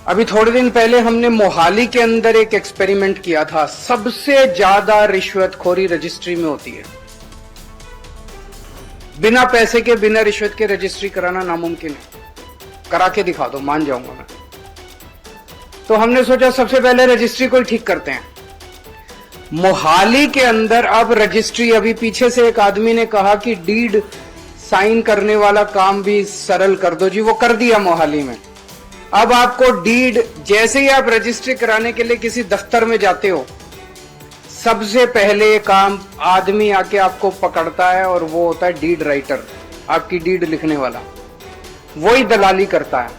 अभी थोड़े दिन पहले हमने मोहाली के अंदर एक एक्सपेरिमेंट किया था। सबसे ज्यादा रिश्वतखोरी रजिस्ट्री में होती है। बिना पैसे के, बिना रिश्वत के रजिस्ट्री कराना नामुमकिन है। करा के दिखा दो, मान जाऊंगा मैं। तो हमने सोचा सबसे पहले रजिस्ट्री को ही ठीक करते हैं। मोहाली के अंदर अब रजिस्ट्री, अभी पीछे से एक आदमी ने कहा कि डीड साइन करने वाला काम भी सरल कर दो जी, वो कर दिया मोहाली में। अब आपको डीड, जैसे ही आप रजिस्ट्री कराने के लिए किसी दफ्तर में जाते हो, सबसे पहले काम आदमी आके आपको पकड़ता है और वो होता है डीड राइटर, आपकी डीड लिखने वाला। वही दलाली करता है,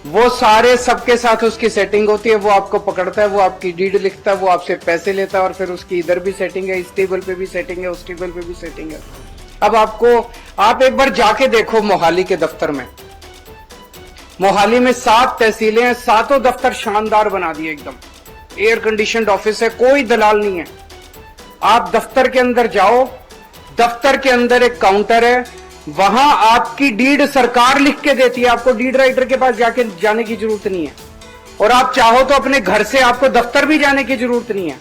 वो सारे सबके साथ उसकी सेटिंग होती है। वो आपको पकड़ता है, वो आपकी डीड लिखता है, वो आपसे पैसे लेता है और फिर उसकी इधर भी सेटिंग है, इस टेबल पे भी सेटिंग है, उस टेबल पे भी सेटिंग है। अब आप एक बार जाके देखो मोहाली के दफ्तर में। मोहाली में 7 तहसीलें हैं, 7 दफ्तर शानदार बना दिए एकदम। एयर कंडीशनड ऑफिस है, कोई दलाल नहीं है। आप दफ्तर के अंदर जाओ, दफ्तर के अंदर एक काउंटर है, वहां आपकी डीड सरकार लिख के देती है। आपको डीड राइटर के पास जाने की जरूरत नहीं है। और आप चाहो तो अपने घर से, आपको दफ्तर भी जाने की जरूरत नहीं है।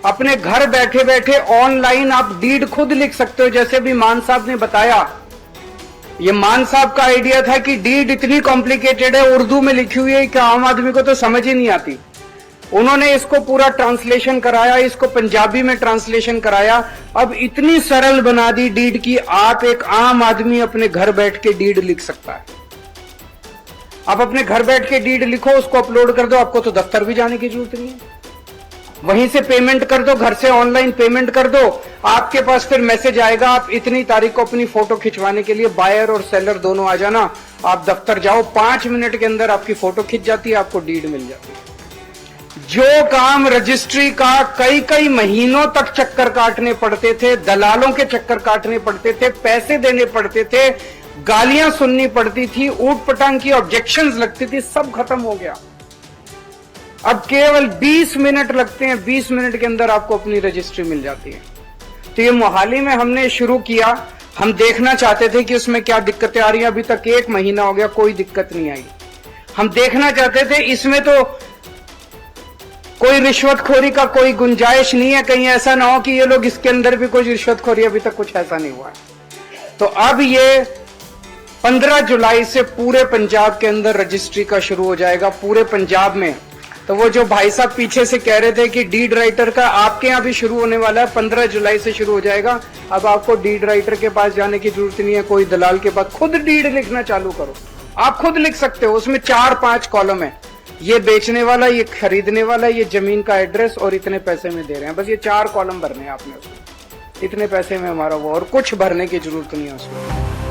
अपने घर बैठे बैठे ऑनलाइन आप डीड खुद लिख सकते हो। जैसे भी मान साहब ने बताया, ये मान साहब का आइडिया था कि डीड इतनी कॉम्प्लिकेटेड है, उर्दू में लिखी हुई है कि आम आदमी को तो समझ ही नहीं आती। उन्होंने इसको पूरा ट्रांसलेशन कराया, इसको पंजाबी में ट्रांसलेशन कराया। अब इतनी सरल बना दी डीड की, आप एक आम आदमी अपने घर बैठ के डीड लिख सकता है। आप अपने घर बैठ के डीड लिखो, उसको अपलोड कर दो, आपको तो दफ्तर भी जाने की जरूरत नहीं है। वहीं से पेमेंट कर दो, घर से ऑनलाइन पेमेंट कर दो। आपके पास फिर मैसेज आएगा, आप इतनी तारीख को अपनी फोटो खिंचवाने के लिए बायर और सेलर दोनों आ जाना। आप दफ्तर जाओ, 5 मिनट के अंदर आपकी फोटो खिंच जाती है, आपको डीड मिल जाती है। जो काम रजिस्ट्री का कई महीनों तक चक्कर काटने पड़ते थे, दलालों के चक्कर काटने पड़ते थे, पैसे देने पड़ते थे, गालियां सुननी पड़ती थी, ऊट पटांग की ऑब्जेक्शंस लगती थी, सब खत्म हो गया। अब केवल 20 मिनट लगते हैं, 20 मिनट के अंदर आपको अपनी रजिस्ट्री मिल जाती है। तो ये मोहाली में हमने शुरू किया। हम देखना चाहते थे कि उसमें क्या दिक्कतें आ रही हैं। अभी तक 1 महीना हो गया, कोई दिक्कत नहीं आई। हम देखना चाहते थे इसमें तो कोई रिश्वतखोरी का कोई गुंजाइश नहीं है, कहीं ऐसा ना हो कि ये लोग इसके अंदर भी कोई रिश्वतखोरी, अभी तक कुछ ऐसा नहीं हुआ है। तो अब ये 15 जुलाई से पूरे पंजाब के अंदर रजिस्ट्री का शुरू हो जाएगा, पूरे पंजाब में। तो वो जो भाई साहब पीछे से कह रहे थे कि डीड राइटर का आपके यहाँ भी शुरू होने वाला है, 15 जुलाई से शुरू हो जाएगा। अब आपको डीड राइटर के पास जाने की जरूरत नहीं है, कोई दलाल के पास। खुद डीड लिखना चालू करो, आप खुद लिख सकते हो। उसमें 4-5 कॉलम है, ये बेचने वाला, ये खरीदने वाला, ये जमीन का एड्रेस और इतने पैसे में दे रहे हैं। बस ये 4 कॉलम भरने हैं आपने उसमें, इतने पैसे में हमारा वो, और कुछ भरने की जरूरत नहीं है उसमें।